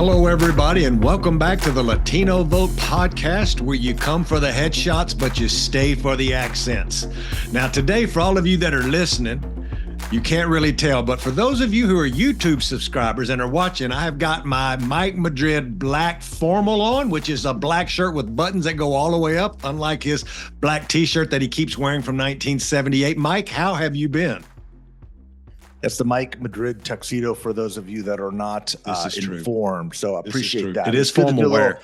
Hello, everybody, and welcome back to the Latino Vote podcast, where you come for the headshots, but you stay for the accents. Now, today, for all of you that are listening, you can't really tell, but for those of you who are YouTube subscribers and are watching, I've got my Mike Madrid black formal on, which is a black shirt with buttons that go all the way up, unlike his black t-shirt that he keeps wearing from 1978. Mike, how have you been? That's the Mike Madrid tuxedo for those of you that are not informed. So I appreciate that. It is formal wear.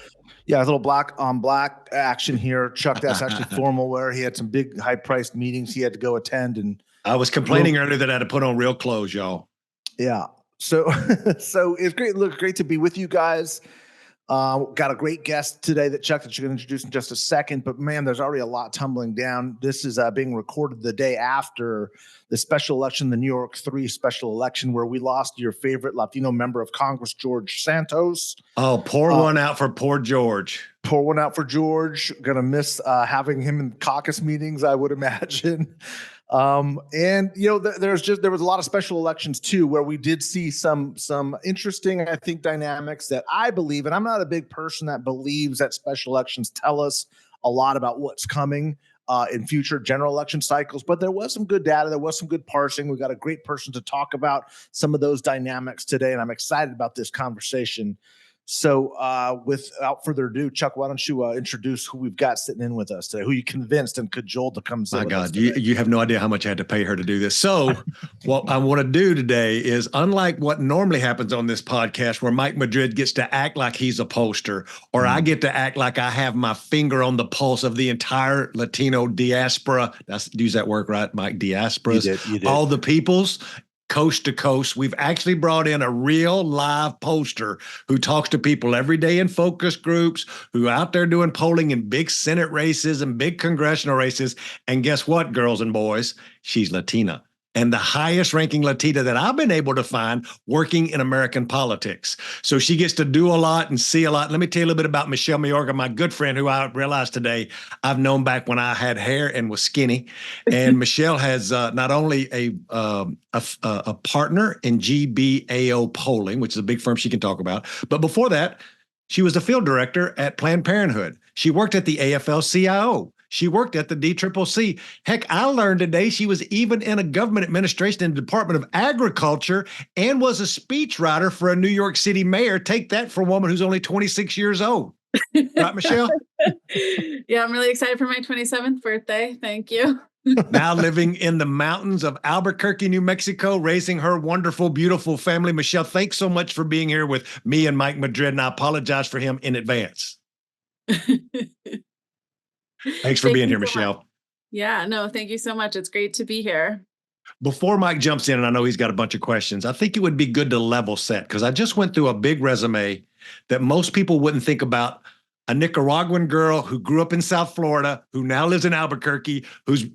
A little black on black action here. Chuck, that's actually formal wear. He had some big high-priced meetings he had to go attend. And I was complaining earlier that I had to put on real clothes, y'all. Yeah. So it's great. Look, great to be with you guys. Got a great guest today that you're going to introduce in just a second, but man, there's already a lot tumbling down. This is being recorded the day after the special election, the New York 3 special election, where we lost your favorite Latino member of Congress, George Santos. Oh, pour one out for poor George. Pour one out for George. Gonna miss having him in caucus meetings, I would imagine. And you know, there was a lot of special elections too, where we did see some interesting, I think, dynamics that I believe, and I'm not a big person that believes that special elections tell us a lot about what's coming in future general election cycles, but there was some good data. There was some good parsing. We got a great person to talk about some of those dynamics today, and I'm excited about this conversation. So without further ado, Chuck, why don't you introduce who we've got sitting in with us today, who you convinced and cajoled to come sit with us today. You have no idea how much I had to pay her to do this. So what I want to do today is, unlike what normally happens on this podcast, where Mike Madrid gets to act like he's a pollster, or I get to act like I have my finger on the pulse of the entire Latino diaspora. Use that word right, Mike? Diasporas. You did. All the peoples. Coast to coast. We've actually brought in a real live pollster who talks to people every day in focus groups, who out there doing polling in big Senate races and big congressional races. And guess what, girls and boys? She's Latina. And the highest ranking Latina that I've been able to find working in American politics. So she gets to do a lot and see a lot. Let me tell you a little bit about Michelle Mayorga, my good friend, who I realized today I've known back when I had hair and was skinny. And Michelle has not only a partner in GBAO polling, which is a big firm she can talk about, but before that, she was the field director at Planned Parenthood. She worked at the AFL-CIO. She worked at the DCCC. Heck, I learned today she was even in a government administration in the Department of Agriculture and was a speechwriter for a New York City mayor. Take that for a woman who's only 26 years old. Right, Michelle? Yeah, I'm really excited for my 27th birthday. Thank you. Now living in the mountains of Albuquerque, New Mexico, raising her wonderful, beautiful family. Michelle, thanks so much for being here with me and Mike Madrid, and I apologize for him in advance. Thanks for being here, Michelle. Yeah, no, thank you so much. It's great to be here. Before Mike jumps in, and I know he's got a bunch of questions, I think it would be good to level set, because I just went through a big resume that most people wouldn't think about. A Nicaraguan girl who grew up in South Florida, who now lives in Albuquerque, who's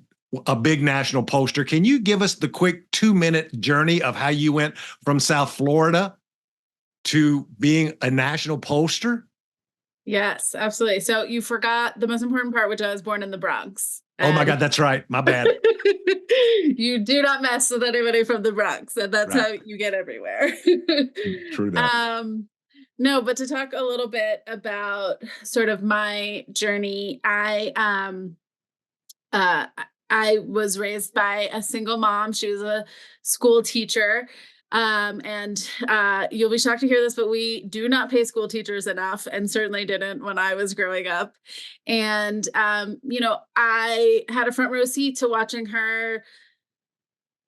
a big national pollster. Can you give us the quick 2-minute journey of how you went from South Florida to being a national pollster? Yes, absolutely. So you forgot the most important part, which I was born in the Bronx. Oh my God, that's right. My bad. You do not mess with anybody from the Bronx, and that's right. How you get everywhere. True that. No, but to talk a little bit about sort of my journey, I was raised by a single mom. She was a school teacher. And you'll be shocked to hear this, but we do not pay school teachers enough, and certainly didn't when I was growing up. And, you know, I had a front row seat to watching her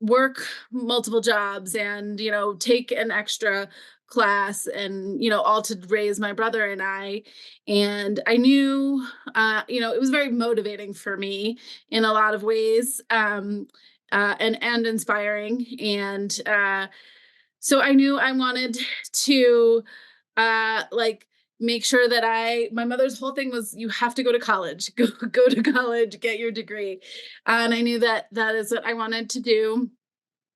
work multiple jobs and, you know, take an extra class and, you know, all to raise my brother and I. And I knew, you know, it was very motivating for me in a lot of ways, and inspiring. And, so I knew I wanted to make sure that my mother's whole thing was, you have to go to college, go to college, get your degree. And I knew that is what I wanted to do.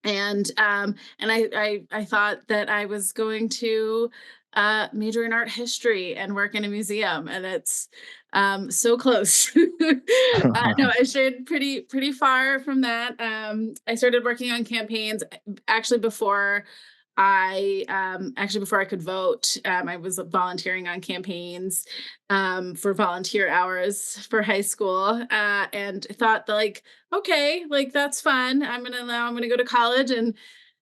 And I thought that I was going to major in art history and work in a museum, and it's so close. No, I strayed pretty far from that. I started working on campaigns actually before I actually, before I could vote, I was volunteering on campaigns for volunteer hours for high school, and thought that, like, okay, like that's fun. I'm gonna go to college and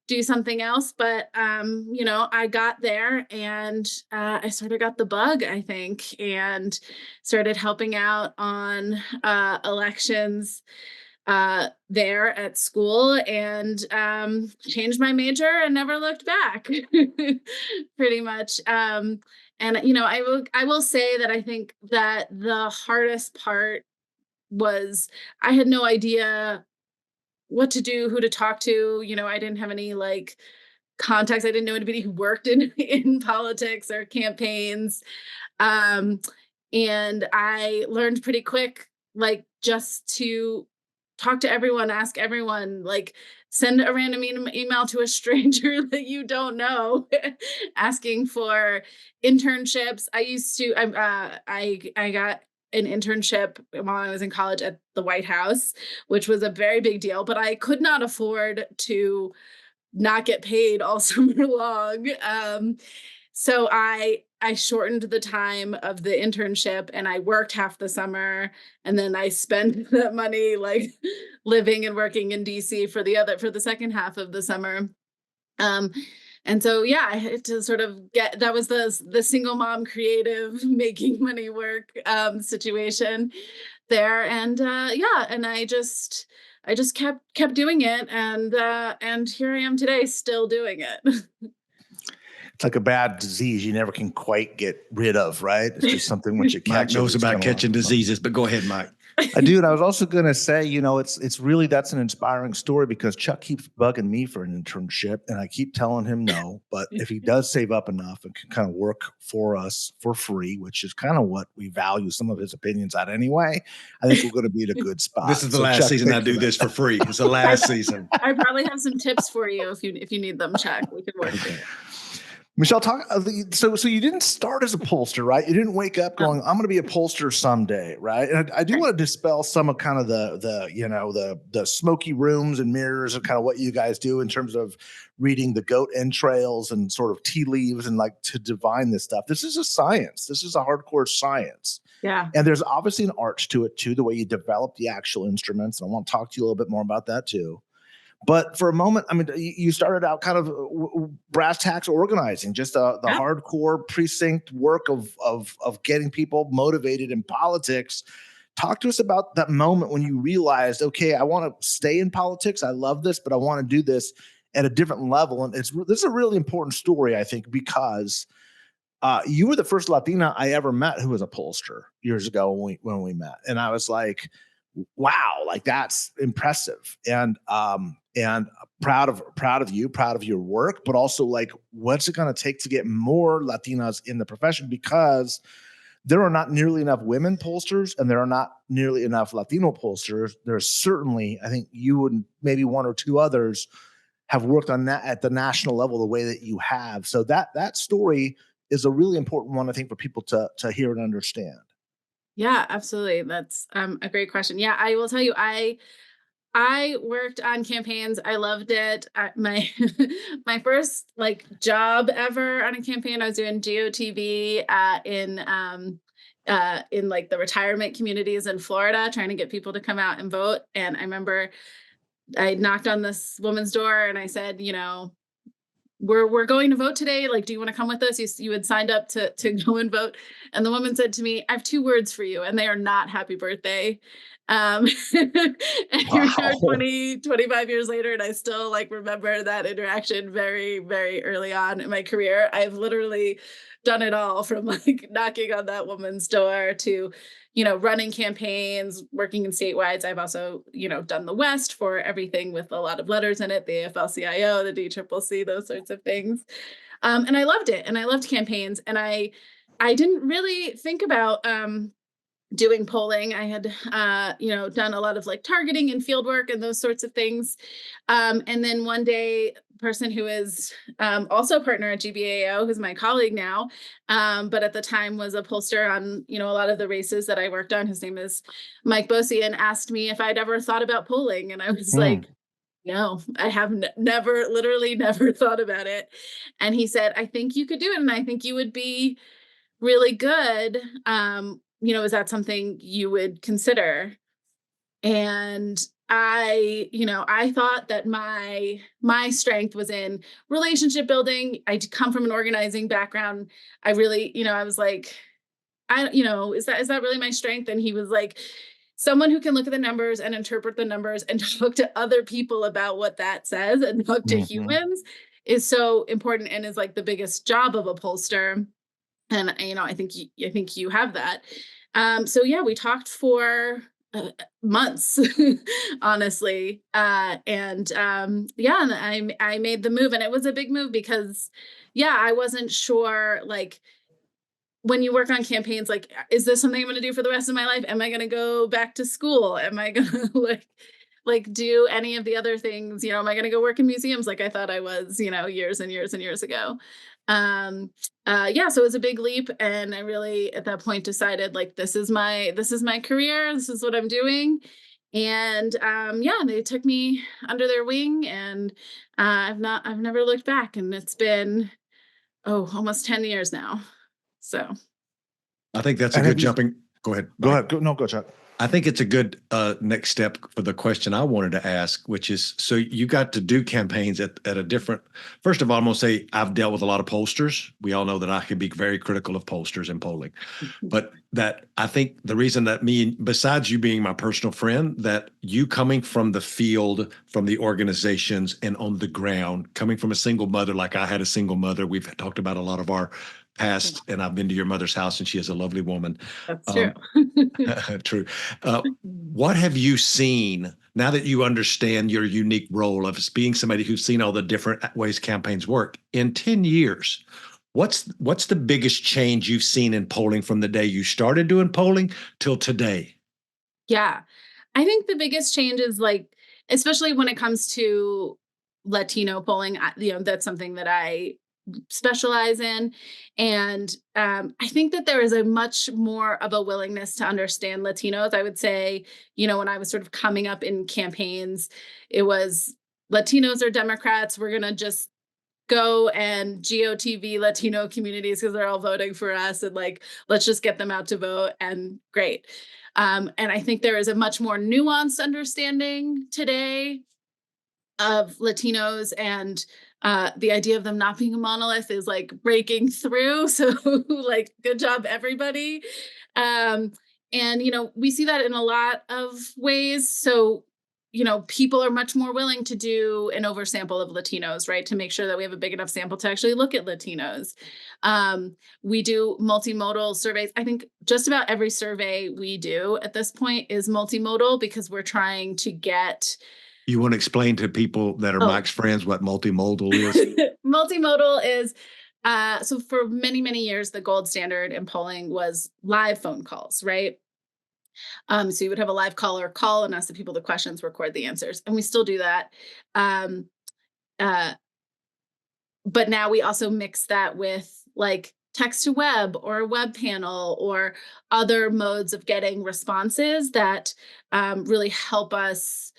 do something else. But I got there and I sort of got the bug, I think, and started helping out on elections there at school, and changed my major and never looked back. Pretty much. And I will say that I think that the hardest part was I had no idea what to do, who to talk to. I didn't have any like contacts. I didn't know anybody who worked in in politics or campaigns. Um, and I learned pretty quick, like, just to talk to everyone, ask everyone, like, send a random email to a stranger that you don't know, asking for internships. I got an internship while I was in college at the White House, which was a very big deal, but I could not afford to not get paid all summer long. So I shortened the time of the internship and I worked half the summer, and then I spent that money like living and working in DC for the second half of the summer. Um, and so yeah, I had to sort of that was the single mom creative making money work situation there. And yeah, and I just kept doing it, and here I am today still doing it. It's like a bad disease you never can quite get rid of, right? It's just something once you Mike catch knows it's about gonna catching last. diseases, but go ahead, Mike. I do, and I was also going to say, it's really that's an inspiring story because Chuck keeps bugging me for an internship, and I keep telling him no. But if he does save up enough and can kind of work for us for free, which is kind of what we value some of his opinions at anyway, I think we're going to be in a good spot. This is the So, last Chuck, season I thank you do for that. this for free. It's the last season. I probably have some tips for you if you need them, Chuck. We could work. Okay. Michelle, talk. So you didn't start as a pollster, right? You didn't wake up going, "I'm going to be a pollster someday," right? And I do want to dispel some of kind of the smoky rooms and mirrors of kind of what you guys do in terms of reading the goat entrails and sort of tea leaves and like to divine this stuff. This is a science. This is a hardcore science. Yeah. And there's obviously an art to it too, the way you develop the actual instruments. And I want to talk to you a little bit more about that too. But for a moment, I mean, you started out kind of brass tacks organizing, just the hardcore precinct work of getting people motivated in politics. Talk to us about that moment when you realized, okay, I want to stay in politics. I love this, but I want to do this at a different level. And this is a really important story, I think, because you were the first Latina I ever met who was a pollster years ago when we met, and I was like, wow, like that's impressive. And proud of you, proud of your work, but also like, what's it going to take to get more Latinas in the profession? Because there are not nearly enough women pollsters and there are not nearly enough Latino pollsters. There's certainly, I think you and maybe one or two others have worked on that at the national level the way that you have. So that story is a really important one, I think, for people to hear and understand. Yeah, absolutely. That's a great question. Yeah, I will tell you, I worked on campaigns. I loved it. My my first like job ever on a campaign, I was doing GOTV in like the retirement communities in Florida, trying to get people to come out and vote. And I remember I knocked on this woman's door and I said, we're going to vote today. Like, do you want to come with us? You had signed up to go and vote. And the woman said to me, I have two words for you, and they are not happy birthday. And Wow. here 25 years later, and I still like remember that interaction very, very early on in my career. I've literally done it all, from like knocking on that woman's door to, running campaigns, working in statewide. I've also, done the West for everything with a lot of letters in it, the AFL-CIO, the DCCC, those sorts of things. And I loved it. And I loved campaigns. And I didn't really think about doing polling. I had, done a lot of like targeting and field work and those sorts of things. And then one day, person who is also a partner at GBAO, who's my colleague now, but at the time was a pollster on, a lot of the races that I worked on. His name is Mike Bosian, asked me if I'd ever thought about polling. And I was like, No, I have never, literally never thought about it. And he said, I think you could do it. And I think you would be really good. Is that something you would consider? And I thought that my strength was in relationship building. I come from an organizing background. I really, I was like, is that really my strength? And he was like, someone who can look at the numbers and interpret the numbers and talk to other people about what that says and talk to humans is so important, and is like the biggest job of a pollster. And I think you have that. So yeah, we talked for months, honestly. And I made the move, and it was a big move because, yeah, I wasn't sure, like, when you work on campaigns, like, is this something I'm going to do for the rest of my life? Am I going to go back to school? Am I going to like do any of the other things? Am I going to go work in museums like I thought I was, years and years and years ago? So it was a big leap, and I really at that point decided, like, this is my career. This is what I'm doing. And they took me under their wing, and I've never looked back, and it's been almost 10 years now. So I think that's a good jumping. Go ahead. Go ahead. Go, Chuck. I think it's a good next step for the question I wanted to ask, which is, so you got to do campaigns at a different, first of all, I'm going to say I've dealt with a lot of pollsters. We all know that I can be very critical of pollsters in polling, but that I think the reason that besides you being my personal friend, that you coming from the field, from the organizations and on the ground, coming from a single mother, like I had a single mother. We've talked about a lot of our past, and I've been to your mother's house, and she is a lovely woman. That's true. True. What have you seen now that you understand your unique role of being somebody who's seen all the different ways campaigns work in 10 years? What's the biggest change you've seen in polling from the day you started doing polling till today? Yeah, I think the biggest change is, like, especially when it comes to Latino polling, that's something that I specialize in. And I think that there is a much more of a willingness to understand Latinos. I would say, when I was sort of coming up in campaigns, it was Latinos or Democrats. We're going to just go and GOTV Latino communities because they're all voting for us, and, like, let's just get them out to vote, and great. And I think there is a much more nuanced understanding today of Latinos, and the idea of them not being a monolith is, like, breaking through. So like, good job, everybody. And we see that in a lot of ways. So people are much more willing to do an oversample of Latinos, right? To make sure that we have a big enough sample to actually look at Latinos. We do multimodal surveys. I think just about every survey we do at this point is multimodal, because we're trying to get. You want to explain to people that are Mike's friends what multimodal is? Multimodal is, so for many, many years, the gold standard in polling was live phone calls, right? So you would have a live caller call and ask the people the questions, record the answers, and we still do that. But now we also mix that with, like, text to web or a web panel or other modes of getting responses that really help us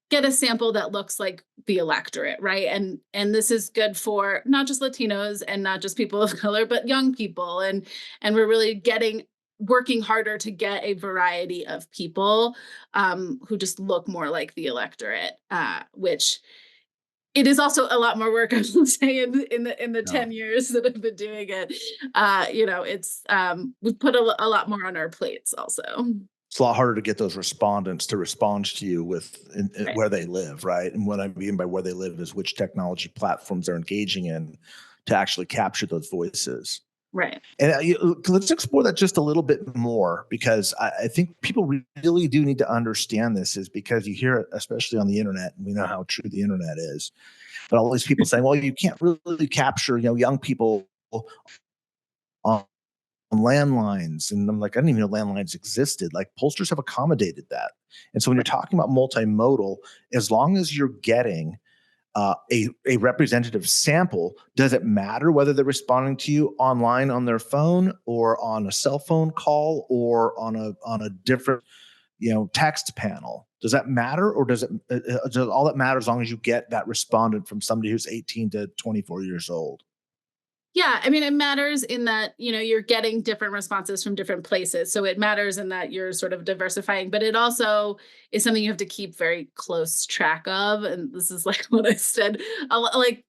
get a sample that looks like the electorate, right? And this is good for not just Latinos and not just people of color, but young people. And we're really working harder to get a variety of people who just look more like the electorate, which it is also a lot more work, I will say, in the 10 years that I've been doing it. It's we've put a lot more on our plates also. It's a lot harder to get those respondents to respond to you with where they live, right? And what I mean by where they live is which technology platforms they're engaging in to actually capture those voices. Right. And let's explore that just a little bit more, because I think people really do need to understand this, is because you hear it, especially on the internet, and we know how true the internet is. But all these people saying, well, you can't really capture, young people on landlines. And I'm like, I didn't even know landlines existed. Like, pollsters have accommodated that. And so when you're talking about multimodal, as long as you're getting a representative sample, does it matter whether they're responding to you online on their phone or on a cell phone call or on a different text panel. Does that matter, or does all that matter as long as you get that respondent from somebody who's 18 to 24 years old? Yeah, I mean, it matters in that, you're getting different responses from different places. So it matters in that you're sort of diversifying, but it also is something you have to keep very close track of. And this is like what I said, like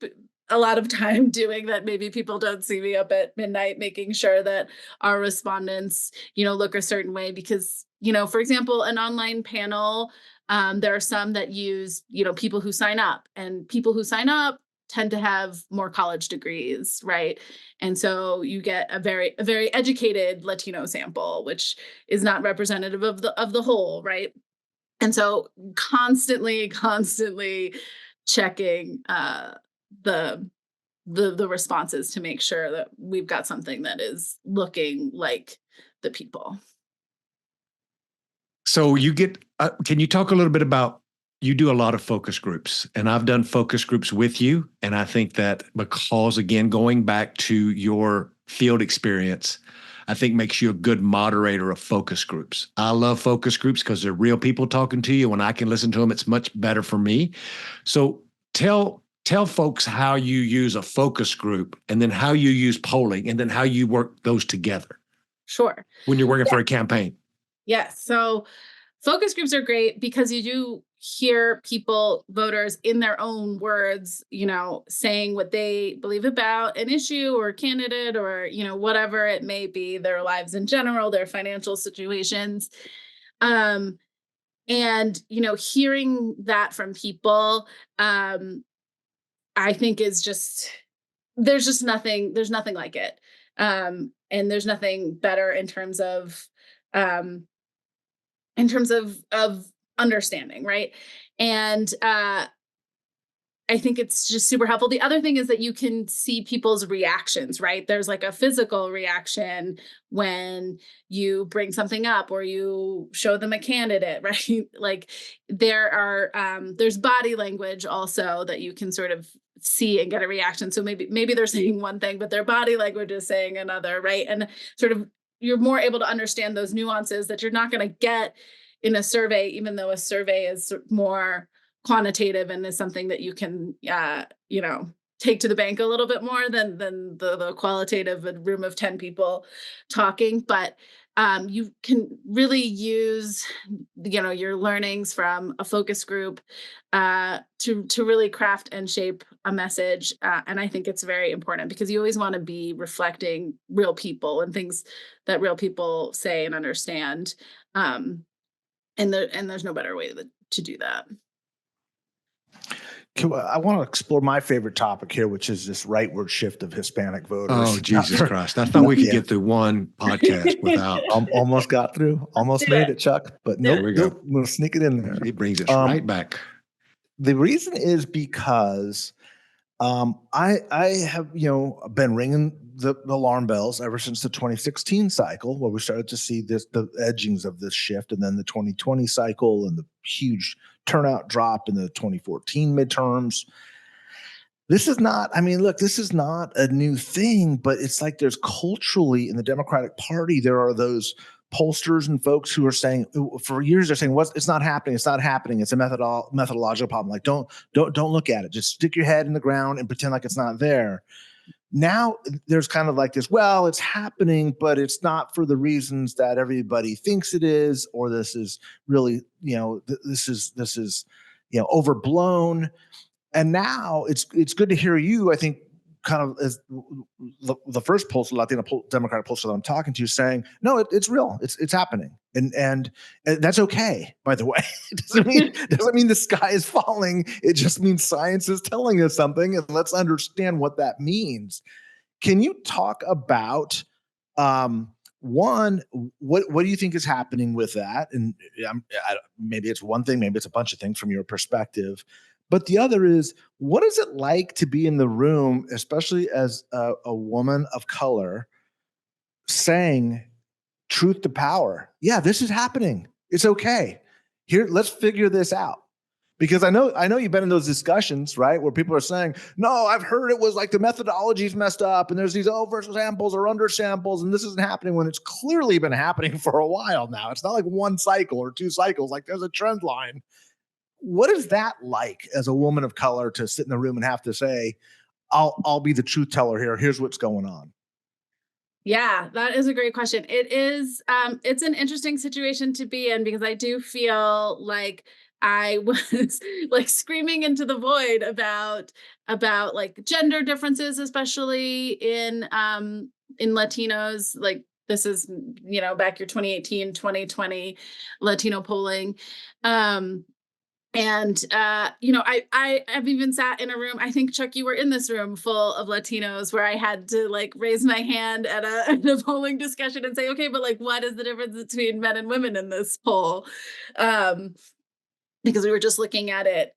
a lot of time doing that. Maybe people don't see me up at midnight, making sure that our respondents, look a certain way because, for example, an online panel, there are some that use, people who sign up, and people who sign up tend to have more college degrees, right? And so you get a very educated Latino sample, which is not representative of the whole, right? And so constantly checking the responses to make sure that we've got something that is looking like the people. So can you talk a little bit about, you do a lot of focus groups, and I've done focus groups with you. And I think that because, again, going back to your field experience, I think makes you a good moderator of focus groups. I love focus groups because they're real people talking to you. When I can listen to them, it's much better for me. So tell folks how you use a focus group, and then how you use polling, and then how you work those together. Sure. When you're working for a campaign. Yes. So focus groups are great because you do hear people, voters, in their own words, saying what they believe about an issue or candidate or, whatever it may be, their lives in general, their financial situations. And, hearing that from people, I think is just, there's nothing like it. And there's nothing better in terms of understanding, right? And I think it's just super helpful. The other thing is that you can see people's reactions, right? There's like a physical reaction when you bring something up or you show them a candidate, right? Like there's body language also that you can sort of see and get a reaction. So maybe they're saying one thing, but their body language is saying another, right? And sort of you're more able to understand those nuances that you're not going to get in a survey, even though a survey is more quantitative and is something that you can, take to the bank a little bit more than the qualitative room of 10 people talking. But you can really use, your learnings from a focus group to really craft and shape a message. And I think it's very important because you always want to be reflecting real people and things that real people say and understand. And there's no better way to do that. I want to explore my favorite topic here, which is this rightward shift of Hispanic voters. Oh, Jesus Christ. I thought we could get through one podcast without. Almost got through. Almost made it, Chuck. But nope, There we go. I'm going to sneak it in there. He brings us right back. The reason is because I have, been ringing the alarm bells ever since the 2016 cycle, where we started to see the edgings of this shift, and then the 2020 cycle and the huge turnout drop in the 2014 midterms. This is not a new thing, but it's like there's culturally in the Democratic Party, there are those pollsters and folks who are saying for years, they're saying, it's not happening. It's not happening. It's a methodological problem. Like, don't look at it. Just stick your head in the ground and pretend like it's not there. Now there's kind of like this, well, it's happening, but it's not for the reasons that everybody thinks it is, or this is really, this is overblown. And now it's good to hear you, I think, kind of as the first pollster, Latino Democratic pollster that I'm talking to, saying, no, it's real. It's happening. And that's okay, by the way. It doesn't mean the sky is falling. It just means science is telling us something, and let's understand what that means. Can you talk about one, what do you think is happening with that? And maybe it's one thing, maybe it's a bunch of things from your perspective. But the other is, what is it like to be in the room, especially as a woman of color, saying truth to power? Yeah, this is happening. It's okay. Here, let's figure this out. Because I know you've been in those discussions, right? Where people are saying, no, I've heard it was like the methodologies messed up and there's these over samples or under samples, and this isn't happening when it's clearly been happening for a while now. It's not like one cycle or two cycles, like there's a trend line. What is that like as a woman of color to sit in the room and have to say, I'll be the truth teller here. Here's what's going on. Yeah, that is a great question. It is, it's an interesting situation to be in because I do feel like I was like screaming into the void about like gender differences, especially in Latinos. Like this is, back your 2018, 2020 Latino polling. And I have even sat in a room, I think, Chuck, you were in this room full of Latinos where I had to like raise my hand at at a polling discussion and say, okay, but like, what is the difference between men and women in this poll? Because we were just looking at it,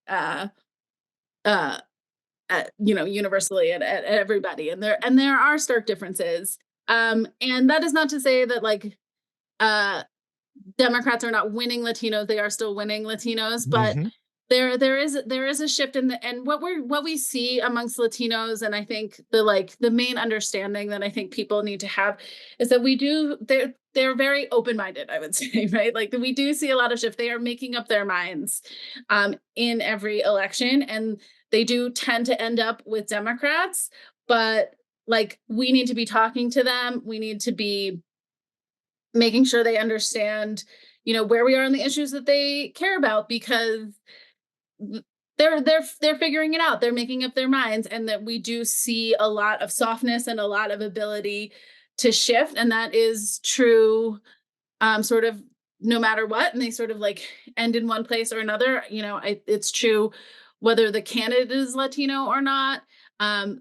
universally at everybody. And there are stark differences. And that is not to say that like, Democrats are not winning Latinos; they are still winning Latinos. But there is a shift in and what we see amongst Latinos, and I think the main understanding that I think people need to have is that they're very open-minded, I would say, right? Like we do see a lot of shift. They are making up their minds in every election, and they do tend to end up with Democrats. But like we need to be talking to them. We need to be making sure they understand, where we are on the issues that they care about, because they're figuring it out. They're making up their minds, and that we do see a lot of softness and a lot of ability to shift. And that is true, sort of no matter what. And they sort of like end in one place or another. It's true whether the candidate is Latino or not.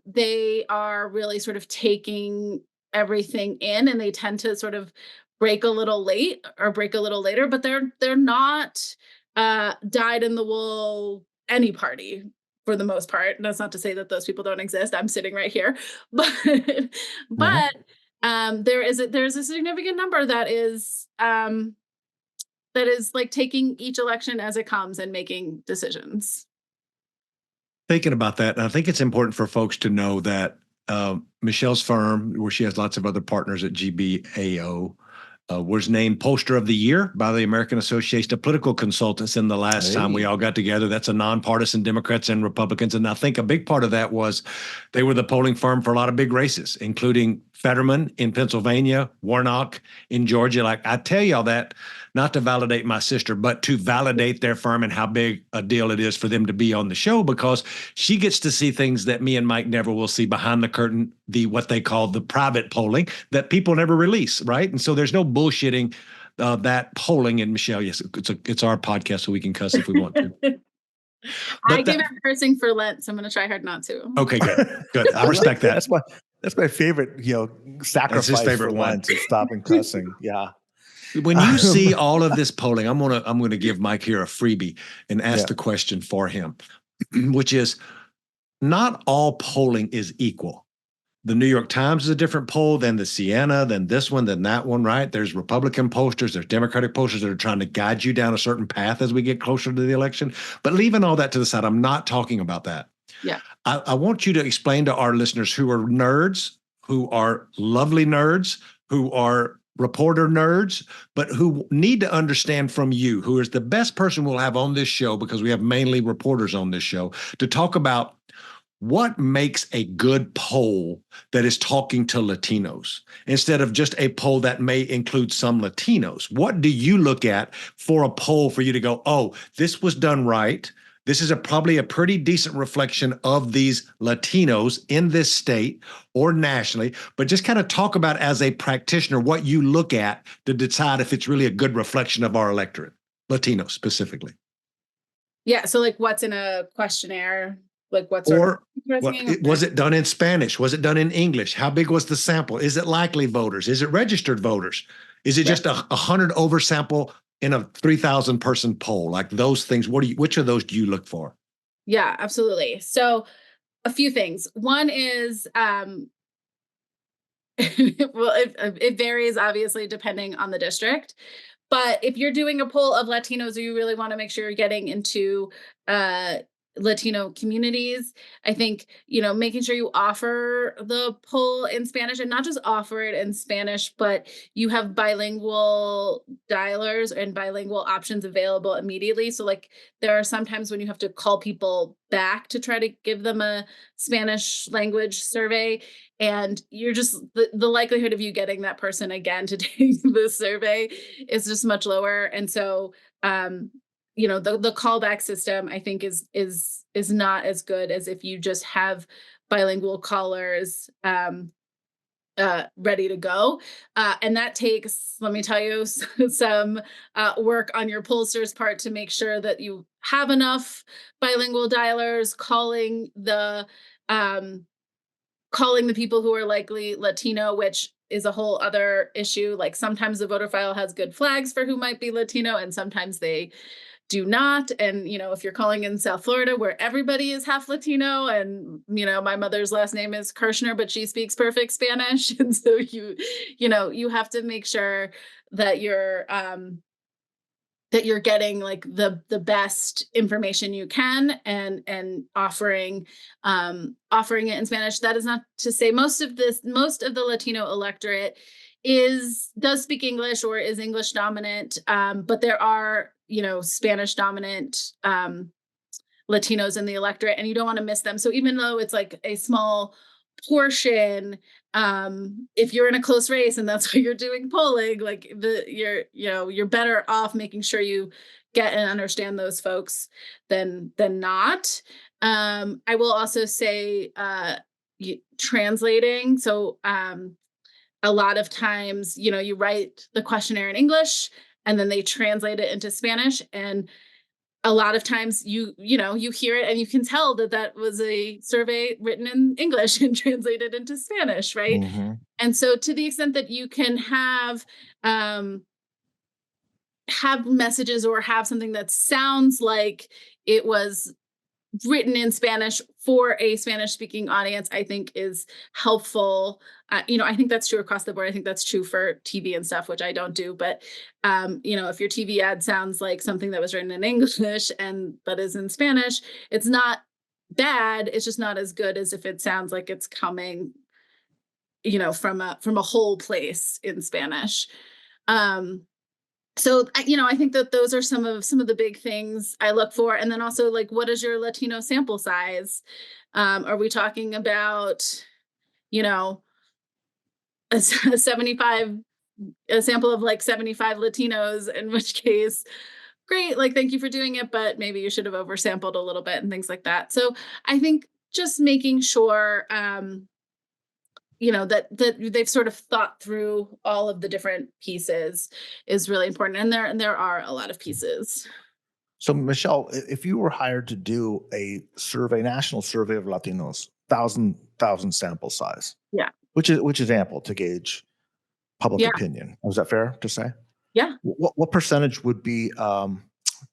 They are really sort of taking everything in, and they tend to sort of break a little late or break a little later, but they're not dyed in the wool any party for the most part. And that's not to say that those people don't exist. I'm sitting right here, but there's a significant number that is like taking each election as it comes and making decisions. Thinking about that, and I think it's important for folks to know that Michelle's firm, where she has lots of other partners at GBAO, was named Pollster of the Year by the American Association of Political Consultants in the last time we all got together. That's a nonpartisan Democrats and Republicans. And I think a big part of that was they were the polling firm for a lot of big races, including Fetterman in Pennsylvania, Warnock in Georgia. Like I tell y'all that not to validate my sister, but to validate their firm and how big a deal it is for them to be on the show, because she gets to see things that me and Mike never will see behind the curtain, what they call the private polling that people never release, right? And so there's no bullshitting that polling. And Michelle, yes, it's our podcast, so we can cuss if we want to. I gave up cursing for Lent, so I'm going to try hard not to. Okay, good. I respect that. That's my favorite, sacrifice his favorite for one. Lent is stopping cussing. Yeah. When you see all of this polling, I'm gonna give Mike here a freebie and ask the question for him, which is, not all polling is equal. The New York Times is a different poll than the Siena, than this one, than that one, right? There's Republican pollsters, there's Democratic pollsters that are trying to guide you down a certain path as we get closer to the election. But leaving all that to the side, I'm not talking about that. Yeah. I want you to explain to our listeners who are nerds, who are lovely nerds, who are reporter nerds, but who need to understand from you, who is the best person we'll have on this show, because we have mainly reporters on this show, to talk about what makes a good poll that is talking to Latinos instead of just a poll that may include some Latinos. What do you look at for a poll for you to go, oh, this was done right? This is probably a pretty decent reflection of these Latinos in this state or nationally, but just kind of talk about, as a practitioner, what you look at to decide if it's really a good reflection of our electorate, Latino specifically. Yeah. So like what's in a questionnaire? Like was it done in Spanish? Was it done in English? How big was the sample? Is it likely voters? Is it registered voters? Is it just 100 oversample in a 3,000 person poll? Like those things, which of those do you look for? Yeah, absolutely. So a few things. One is, well, it varies obviously depending on the district, But if you're doing a poll of Latinos, or you really want to make sure you're getting into Latino communities, I think, making sure you offer the poll in Spanish, and not just offer it in Spanish, but you have bilingual dialers and bilingual options available immediately. So like there are sometimes when you have to call people back to try to give them a Spanish language survey, and you're just the likelihood of you getting that person again to take the survey is just much lower. And so the callback system, I think, is not as good as if you just have bilingual callers ready to go. And that takes, let me tell you, some work on your pollster's part to make sure that you have enough bilingual dialers calling the people who are likely Latino, which is a whole other issue. Like sometimes the voter file has good flags for who might be Latino, and sometimes they do not. And, if you're calling in South Florida where everybody is half Latino, and, my mother's last name is Kirshner, but she speaks perfect Spanish. And so you have to make sure that you're getting like the best information you can, and offering it in Spanish. That is not to say most of the Latino electorate does speak English or is English dominant, but there are Spanish dominant Latinos in the electorate, and you don't want to miss them. So even though it's like a small portion, if you're in a close race and that's why you're doing polling, like you're better off making sure you get and understand those folks than not. I will also say translating. So a lot of times, you write the questionnaire in English and then they translate it into Spanish. And a lot of times you hear it and you can tell that was a survey written in English and translated into Spanish, right? Mm-hmm. And so to the extent that you can have messages or have something that sounds like it was written in Spanish for a Spanish speaking audience, I think is helpful. I think that's true across the board. I think that's true for TV and stuff, which I don't do. But, if your TV ad sounds like something that was written in English but is in Spanish, it's not bad. It's just not as good as if it sounds like it's coming, from a whole place in Spanish. So, I think that those are some of the big things I look for. And then also, like, what is your Latino sample size? Are we talking about, a 75, a sample of like 75 Latinos, in which case, great, like, thank you for doing it, but maybe you should have oversampled a little bit and things like that. So I think just making sure, that they've sort of thought through all of the different pieces is really important. And there are a lot of pieces. So Michelle, if you were hired to do a national survey of Latinos, thousand sample size, Yeah. which is ample to gauge public opinion. Was that fair to say? Yeah. What percentage would be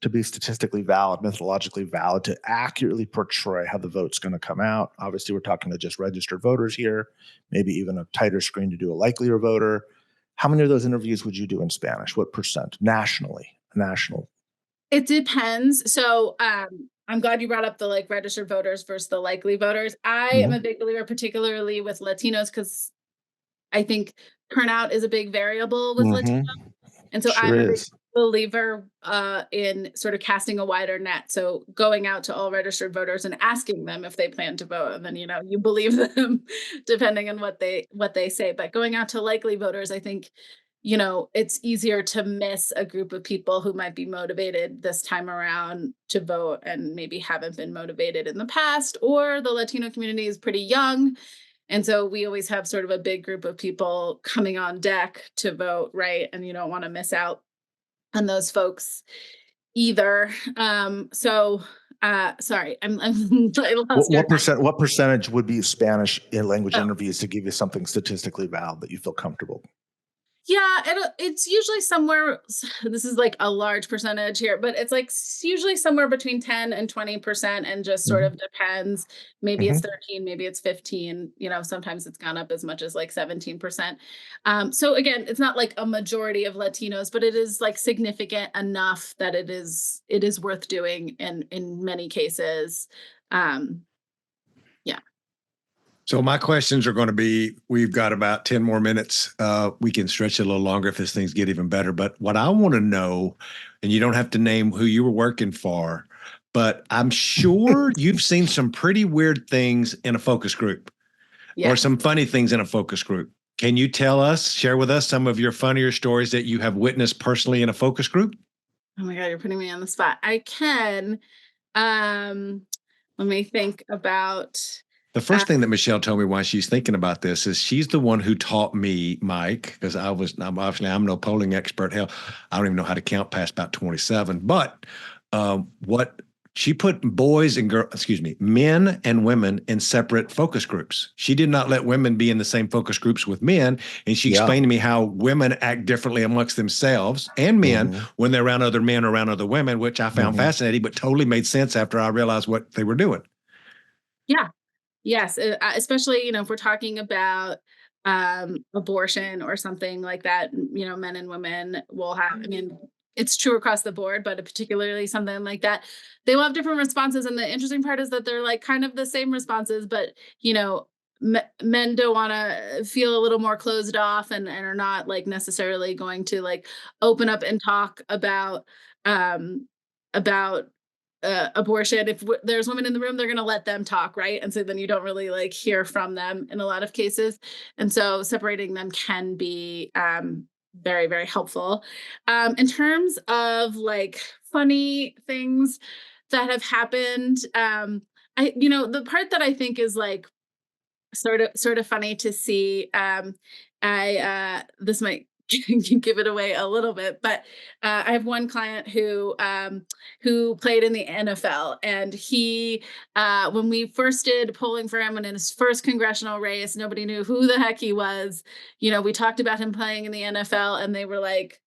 to be statistically valid, methodologically valid, to accurately portray how the vote's going to come out? Obviously, we're talking to just registered voters here, maybe even a tighter screen to do a likelier voter. How many of those interviews would you do in Spanish? What percent nationally? National. It depends. So I'm glad you brought up the like registered voters versus the likely voters. I am a big believer, particularly with Latinos, because I think turnout is a big variable with Latino. And so I'm a big believer in sort of casting a wider net. So going out to all registered voters and asking them if they plan to vote, and then you believe them depending on what they say. But going out to likely voters, I think it's easier to miss a group of people who might be motivated this time around to vote and maybe haven't been motivated in the past, or the Latino community is pretty young. And so we always have sort of a big group of people coming on deck to vote, right? And you don't want to miss out on those folks either. Sorry, I lost what percentage would be Spanish in language interviews to give you something statistically valid that you feel comfortable? Yeah, it's usually somewhere, this is like a large percentage here, but it's like usually somewhere between 10 and 20% and just sort Hmm. of depends. Maybe it's Hmm. 13, maybe it's 15, sometimes it's gone up as much as like 17%. So again, it's not like a majority of Latinos, but it is like significant enough that it is worth doing in many cases. Um, yeah. So my questions are going to be, we've got about 10 more minutes. We can stretch it a little longer if this things get even better. But what I want to know, and you don't have to name who you were working for, but I'm sure you've seen some pretty weird things in a focus group or Yes. some funny things in a focus group. Can you share with us some of your funnier stories that you have witnessed personally in a focus group? Oh my God, you're putting me on the spot. I can. Um, Let me think about. The Uh, first thing that Michelle told me while she's thinking about this is she's the one who taught me, Mike, because I'm no polling expert. Hell, I don't even know how to count past about 27. But what she put men and women in separate focus groups. She did not let women be in the same focus groups with men. And she Yeah. explained to me how women act differently amongst themselves and men Hmm. when they're around other men or around other women, which I found Hmm. fascinating, but totally made sense after I realized what they were doing. yeah. Yes. Especially, if we're talking about abortion or something like that, men and women will have, I mean, it's true across the board, but particularly something like that, they will have different responses. And the interesting part is that they're like kind of the same responses, but, men don't want to feel a little more closed off and are not like necessarily going to like open up and talk um, about abortion. If there's women in the room, they're going to let them talk, right? And so then you don't really like hear from them in a lot of cases. And so separating them can be very, very helpful. In terms of like funny things that have happened, the part that I think is like sort of funny to see. I This might give it away a little bit, but I have one client who played in the NFL, and he when we first did polling for him and in his first congressional race, nobody knew who the heck he was. We talked about him playing in the NFL, and they were like,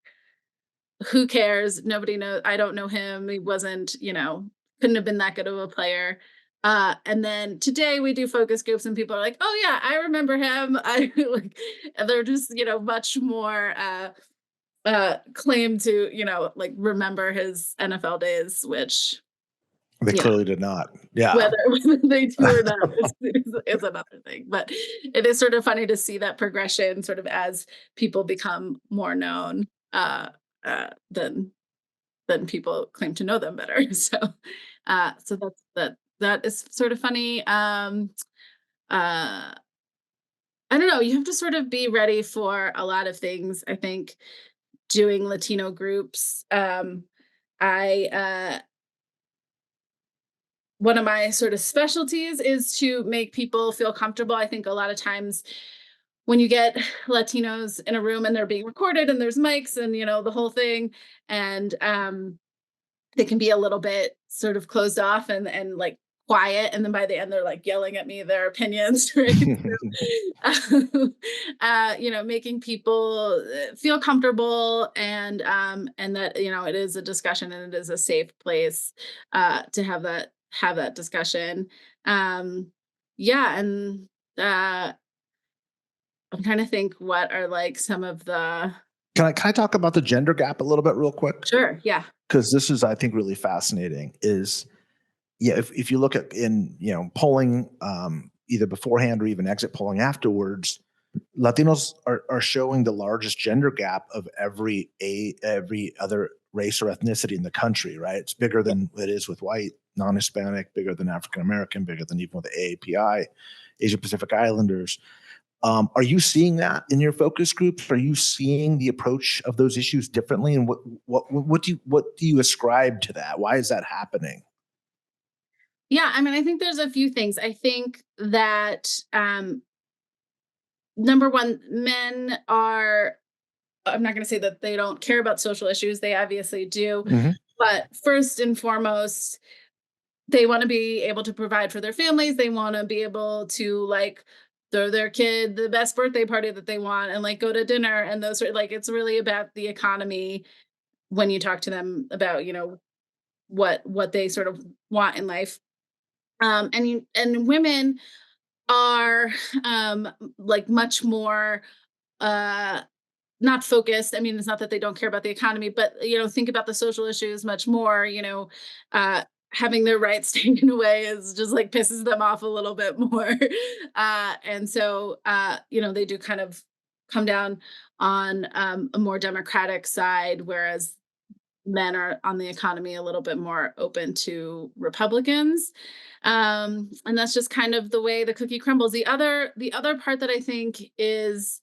"Who cares? Nobody knows. I don't know him. He wasn't, couldn't have been that good of a player." And then today we do focus groups and people are like, "Oh yeah, I remember him." I like, and they're just, much more claim to, like remember his NFL days, which They yeah, clearly did not. Yeah. whether they do or not is another thing. But it is sort of funny to see that progression sort of as people become more known than people claim to know them better. So that is sort of funny. Uh, I don't know. You have to sort of be ready for a lot of things. I think doing Latino groups. I One of my sort of specialties is to make people feel comfortable. I think a lot of times when you get Latinos in a room and they're being recorded and there's mics and the whole thing, and they can be a little bit sort of closed off and like quiet, and then by the end they're like yelling at me their opinions, right? Making people feel comfortable, and that it is a discussion and it is a safe place to have that discussion. Yeah, and I'm trying to think what are like some of the. Can I talk about the gender gap a little bit real quick? Sure, yeah. Because this is, I think, really fascinating. Is Yeah, if you look at in polling, either beforehand or even exit polling afterwards, Latinos are showing the largest gender gap of every other race or ethnicity in the country. Right, it's bigger than it is with white, non-Hispanic, bigger than African American, bigger than even with the AAPI, Asia Pacific Islanders. Are you seeing that in your focus groups? Are you seeing the approach of those issues differently? And what do you ascribe to that? Why is that happening? Yeah, I mean, I think there's a few things. I think that number one, men are, I'm not going to say that they don't care about social issues. They obviously do. Mhm. But first and foremost, they want to be able to provide for their families. They want to be able to like throw their kid the best birthday party that they want and like go to dinner and those are like, it's really about the economy when you talk to them about, what they sort of want in life. And women are like much more not focused. I mean, it's not that they don't care about the economy, but think about the social issues much more. Having their rights taken away is just like pisses them off a little bit more. And so they do kind of come down on a more democratic side, whereas men are on the economy a little bit more open to Republicans. And that's just kind of the way the cookie crumbles. The other part that I think is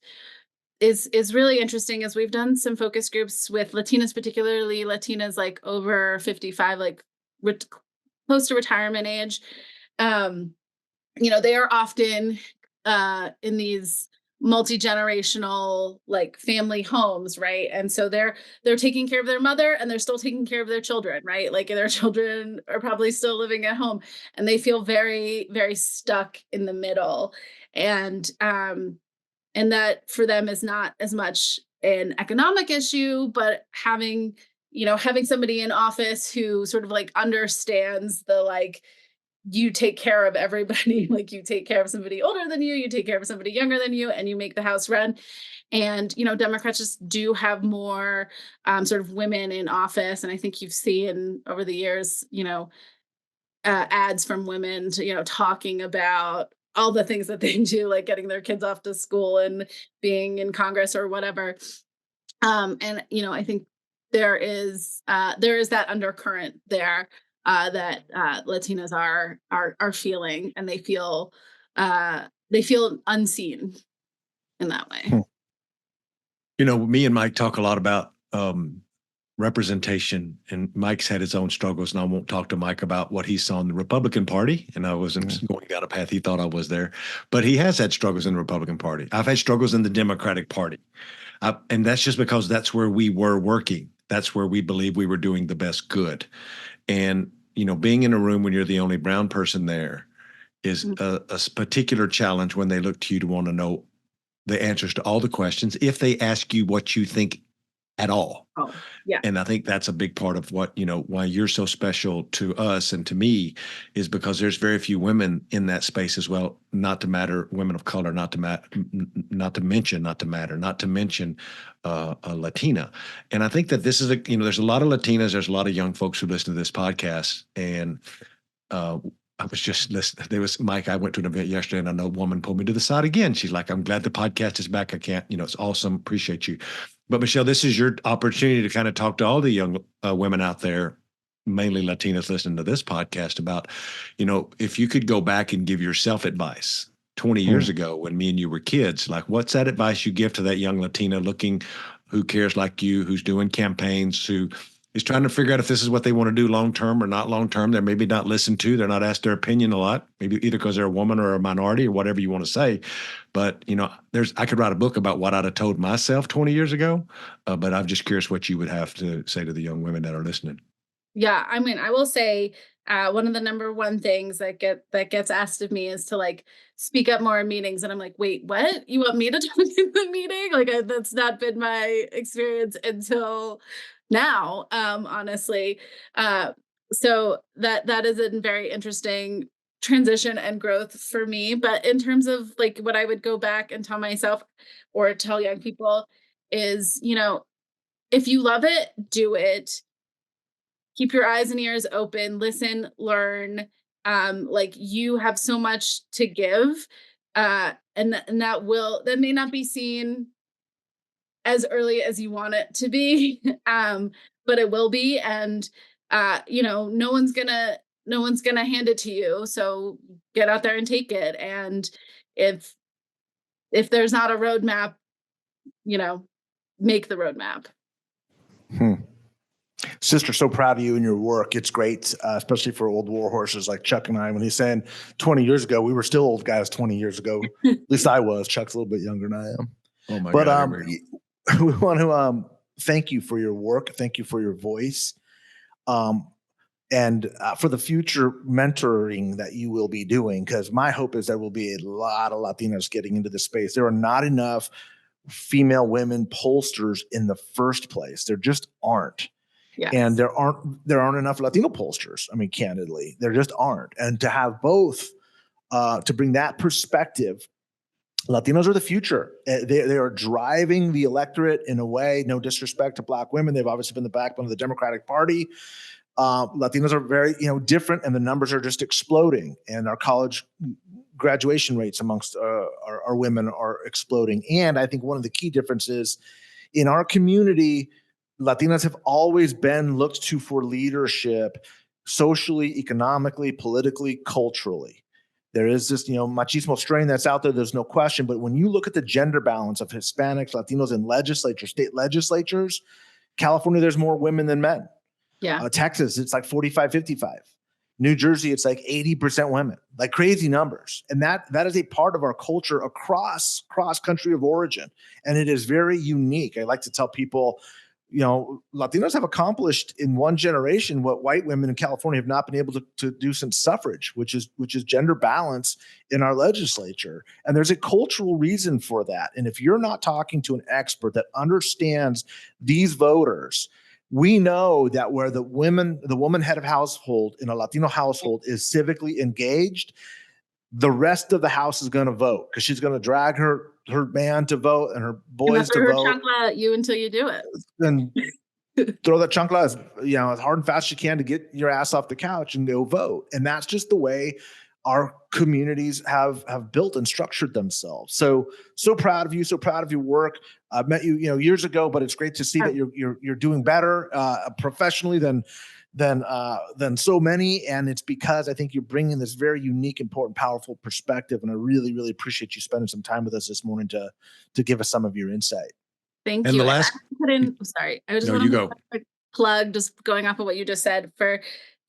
really interesting is we've done some focus groups with Latinas, particularly Latinas like over 55, like close to retirement age. They are often in these multi-generational like family homes, right? And so they're taking care of their mother and they're still taking care of their children, right? Like their children are probably still living at home and they feel very, very stuck in the middle. And that for them is not as much an economic issue, but having somebody in office who sort of like understands the like, you take care of everybody, like you take care of somebody older than you take care of somebody younger than you, and you make the house run. And, Democrats just do have more sort of women in office. And I think you've seen over the years, ads from women to, talking about all the things that they do, like getting their kids off to school and being in Congress or whatever. And, I think there is that undercurrent there that Latinas are feeling, and they feel unseen in that way. Me and Mike talk a lot about representation, and Mike's had his own struggles, and I won't talk to Mike about what he saw in the Republican Party, and I wasn't going down a path he thought I was there, but he has had struggles in the Republican Party. I've had struggles in the Democratic Party, and that's just because that's where we were working. That's where we believe we were doing the best good. And being in a room when you're the only brown person there is a particular challenge when they look to you to want to know the answers to all the questions, if they ask you what you think at all. Oh, yeah. And I think that's a big part of what, why you're so special to us and to me, is because there's very few women in that space as well, not to matter women of color, not to mention a Latina. And I think that this is there's a lot of Latinas, there's a lot of young folks who listen to this podcast. And I was just listening. There was Mike. I went to an event yesterday, and I know a woman pulled me to the side again. She's like, "I'm glad the podcast is back. I can't, it's awesome. Appreciate you." But Michelle, this is your opportunity to kind of talk to all the young women out there, mainly Latinas, listening to this podcast about, if you could go back and give yourself advice 20 years ago when me and you were kids, like what's that advice you give to that young Latina who cares like you, who's doing campaigns, who is trying to figure out if this is what they want to do long-term or not long-term. They're maybe not listened to. They're not asked their opinion a lot, maybe either because they're a woman or a minority or whatever you want to say. But, I could write a book about what I'd have told myself 20 years ago. But I'm just curious what you would have to say to the young women that are listening. Yeah. I mean, I will say one of the number one things that gets asked of me is to like speak up more in meetings. And I'm like, wait, what? You want me to talk in the meeting? Like that's not been my experience until now, honestly. So that is a very interesting transition and growth for me. But in terms of like what I would go back and tell myself or tell young people is, if you love it, do it. Keep your eyes and ears open, listen, learn. Like you have so much to give. And that may not be seen as early as you want it to be. But it will be. And, no one's gonna hand it to you. So get out there and take it. And if there's not a roadmap, make the roadmap. Sister, so proud of you and your work. It's great, especially for old war horses like Chuck and I. When he's saying 20 years ago, we were still old guys 20 years ago. At least I was. Chuck's a little bit younger than I am. Oh my God. We want to thank you for your work. Thank you for your voice. and for the future mentoring that you will be doing, because my hope is there will be a lot of Latinos getting into the space. There are not enough female women pollsters in the first place. There just aren't. Yes. And there aren't enough Latino pollsters. I mean, candidly, there just aren't. And to have both, to bring that perspective, Latinos are the future. They are driving the electorate in a way, no disrespect to Black women. They've obviously been the backbone of the Democratic Party. Latinos are very, different, and the numbers are just exploding. And our college graduation rates amongst our women are exploding. And I think one of the key differences in our community, Latinas have always been looked to for leadership socially, economically, politically, culturally. There is this, machismo strain that's out there. There's no question. But when you look at the gender balance of Hispanics, Latinos in state legislatures, California, there's more women than men. Yeah. Texas, it's like 45-55. New Jersey, it's like 80% women, like crazy numbers. And that is a part of our culture across country of origin. And it is very unique. I like to tell people, Latinos have accomplished in one generation what white women in California have not been able to do since suffrage, which is gender balance in our legislature. And there's a cultural reason for that. And if you're not talking to an expert that understands these voters, we know that where the woman head of household in a Latino household is civically engaged, the rest of the house is going to vote because she's going to drag her man to vote and her boys to vote. Chancla at you until you do it. And throw that chancla as hard and fast as you can to get your ass off the couch and go vote. And that's just the way our communities have built and structured themselves. So proud of you. So proud of your work. I've met you, years ago, but it's great to see that you're doing better professionally than so many. And it's because I think you're bringing this very unique, important, powerful perspective. And I really, really appreciate you spending some time with us this morning to give us some of your insight. Thank and you. The last, sorry. I just no, want you to go. plug, just going off of what you just said for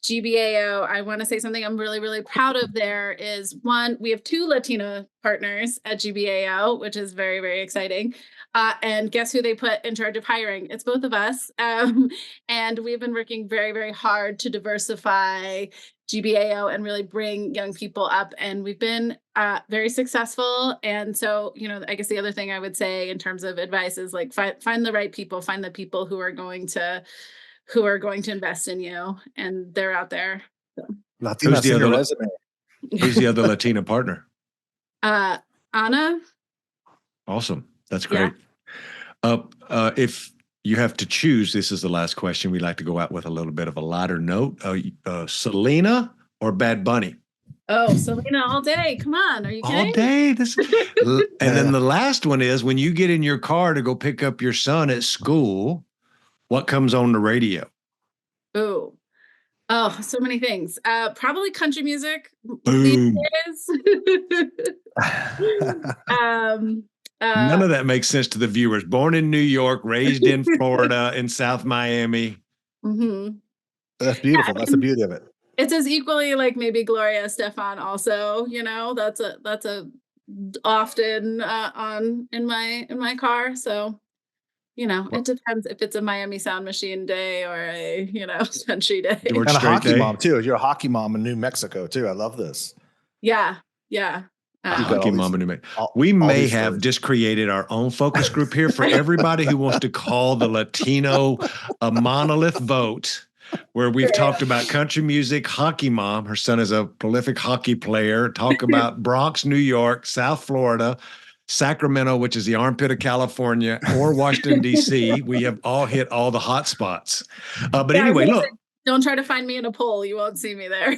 GBAO. I want to say something I'm really, really proud of. There is one, we have 2 Latina partners at GBAO, which is very, very exciting. And guess who they put in charge of hiring? It's both of us. And we've been working very, very hard to diversify GBAO and really bring young people up. And we've been very successful. And so, I guess the other thing I would say in terms of advice is like, find the right people, find the people who are going to invest in you, and they're out there. So. Who's the other Latina partner? Anna. Awesome. That's great. Yeah. If you have to choose, this is the last question. We like to go out with a little bit of a lighter note. Selena or Bad Bunny? Oh, Selena all day. Come on. Are you kidding? All day. And then the last one is when you get in your car to go pick up your son at school, what comes on the radio? Oh, so many things. Probably country music. Boom. None of that makes sense to the viewers. Born in New York, raised in Florida, in South Miami. Mm-hmm. That's beautiful. That's the beauty of it. It's as equally like maybe Gloria Estefan also, that's a often on in my car. So, it depends if it's a Miami Sound Machine day or a, country day. And a hockey mom too. You're a hockey mom in New Mexico too. I love this. Yeah. Hockey mom in New Mexico. We may have just created our own focus group here for everybody who wants to call the Latino a monolith vote, where we've talked about country music, hockey mom. Her son is a prolific hockey player. Talk about Bronx, New York, South Florida, Sacramento, which is the armpit of California, or Washington, D.C. We have all hit all the hot spots. But anyway, look. Don't try to find me in a poll. You won't see me there.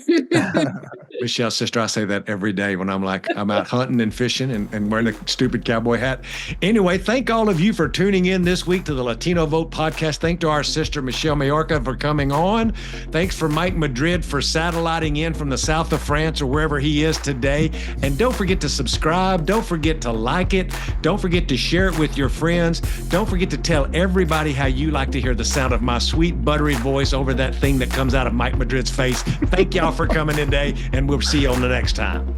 Michelle, sister, I say that every day when I'm out hunting and fishing and wearing a stupid cowboy hat. Anyway, thank all of you for tuning in this week to the Latino Vote podcast. Thank to our sister, Michelle Mayorga, for coming on. Thanks for Mike Madrid for satelliting in from the south of France or wherever he is today. And don't forget to subscribe. Don't forget to like it. Don't forget to share it with your friends. Don't forget to tell everybody how you like to hear the sound of my sweet, buttery voice over that thing that comes out of Mike Madrid's face. Thank y'all for coming in today, and we'll see you on the next time.